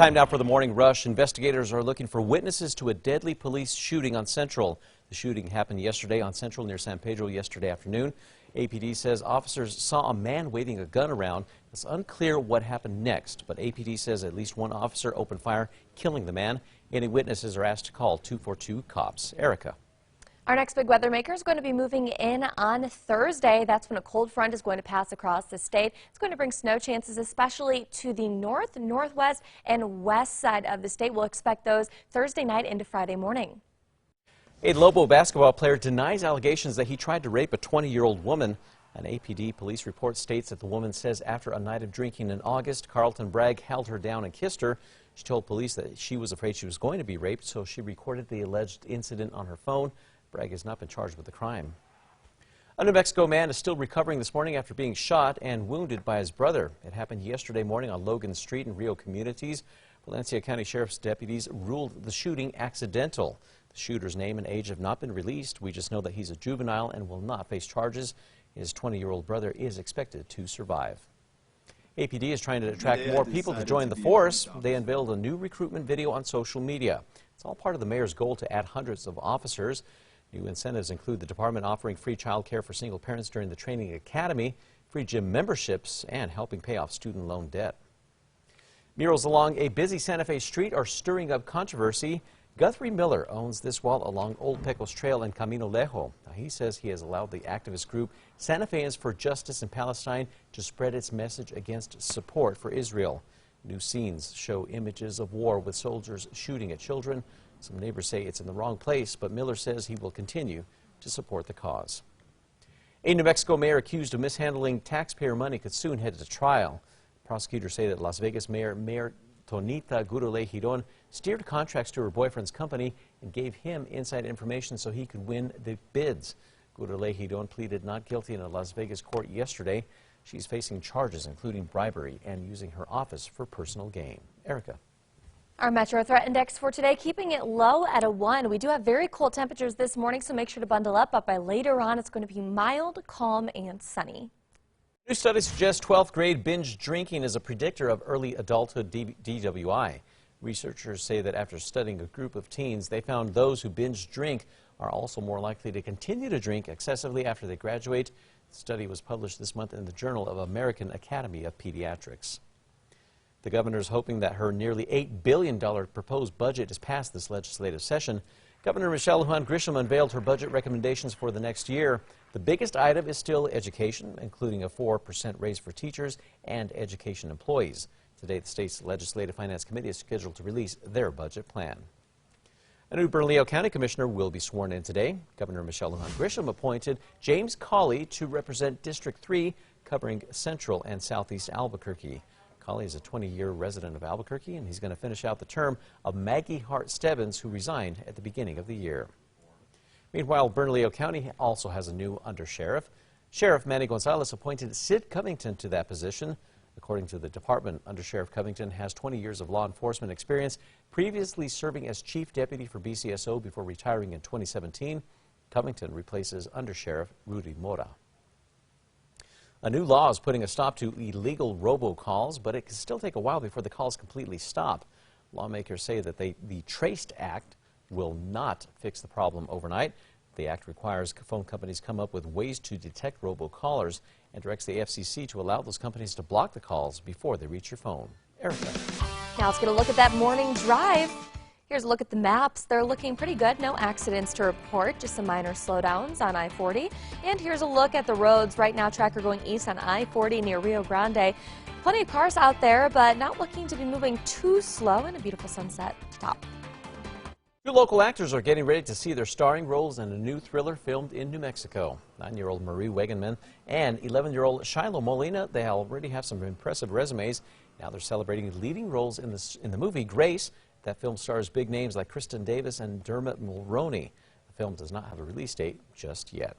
Time now for the morning rush. Investigators are looking for witnesses to a deadly police shooting on Central. The shooting happened yesterday on Central near San Pedro yesterday afternoon. APD says officers saw a man waving a gun around. It's unclear what happened next, but APD says at least one officer opened fire, killing the man. Any witnesses are asked to call 242-COPS. Erica. Our next big weather maker is going to be moving in on Thursday. That's when a cold front is going to pass across the state. It's going to bring snow chances, especially to the north, northwest, and west side of the state. We'll expect those Thursday night into Friday morning. A Lobo basketball player denies allegations that he tried to rape a 20-year-old woman. An APD police report states that the woman says after a night of drinking in August, Carlton Bragg held her down and kissed her. She told police that she was afraid she was going to be raped, so she recorded the alleged incident on her phone. Bragg has not been charged with the crime. A New Mexico man is still recovering this morning after being shot and wounded by his brother. It happened yesterday morning on Logan Street in Rio Communities. Valencia County Sheriff's deputies ruled the shooting accidental. The shooter's name and age have not been released. We just know that he's a juvenile and will not face charges. His 20-year-old brother is expected to survive. APD is trying to attract more people to join the force. They unveiled a new recruitment video on social media. It's all part of the mayor's goal to add hundreds of officers. New incentives include the department offering free child care for single parents during the training academy, free gym memberships, and helping pay off student loan debt. Murals along a busy Santa Fe street are stirring up controversy. Guthrie Miller owns this wall along Old Pecos Trail and Camino Lejo. Now, he says he has allowed the activist group Santa Feans for Justice in Palestine to spread its message against support for Israel. New scenes show images of war with soldiers shooting at children. Some neighbors say it's in the wrong place, but Miller says he will continue to support the cause. A New Mexico mayor accused of mishandling taxpayer money could soon head to trial. Prosecutors say that Las Vegas Mayor Tonita Gurule Giron steered contracts to her boyfriend's company and gave him inside information so he could win the bids. Gurule Giron pleaded not guilty in a Las Vegas court yesterday. She's facing charges including bribery and using her office for personal gain. Erica. Our Metro Threat Index for today, keeping it low at a 1. We do have very cold temperatures this morning, so make sure to bundle up. But by later on, it's going to be mild, calm, and sunny. New studies suggest 12th grade binge drinking is a predictor of early adulthood DWI. Researchers say that after studying a group of teens, they found those who binge drink are also more likely to continue to drink excessively after they graduate. The study was published this month in the Journal of American Academy of Pediatrics. The governor is hoping that her nearly $8 billion proposed budget is passed this legislative session. Governor Michelle Lujan Grisham unveiled her budget recommendations for the next year. The biggest item is still education, including a 4% raise for teachers and education employees. Today, the state's Legislative Finance Committee is scheduled to release their budget plan. A new Bernalillo County Commissioner will be sworn in today. Governor Michelle Lujan Grisham appointed James Cawley to represent District 3, covering Central and Southeast Albuquerque. Cawley is a 20-year resident of Albuquerque, and he's going to finish out the term of Maggie Hart Stebbins, who resigned at the beginning of the year. Meanwhile, Bernalillo County also has a new undersheriff. Sheriff Manny Gonzalez appointed Sid Covington to that position. According to the department, Undersheriff Covington has 20 years of law enforcement experience, previously serving as chief deputy for BCSO before retiring in 2017. Covington replaces Undersheriff Rudy Mora. A new law is putting a stop to illegal robocalls, but it can still take a while before the calls completely stop. Lawmakers say that the Traced Act will not fix the problem overnight. The act requires phone companies come up with ways to detect robocallers and directs the FCC to allow those companies to block the calls before they reach your phone. Erica. Now let's get a look at that morning drive. Here's a look at the maps. They're looking pretty good. No accidents to report, just some minor slowdowns on I-40. And here's a look at the roads. Right now, tracker going east on I-40 near Rio Grande. Plenty of cars out there, but not looking to be moving too slow, and a beautiful sunset top. Two local actors are getting ready to see their starring roles in a new thriller filmed in New Mexico. 9-year-old Marie Wegenman and 11-year-old Shiloh Molina, they already have some impressive resumes. Now they're celebrating leading roles in the movie Grace. That film stars big names like Kristen Davis and Dermot Mulroney. The film does not have a release date just yet.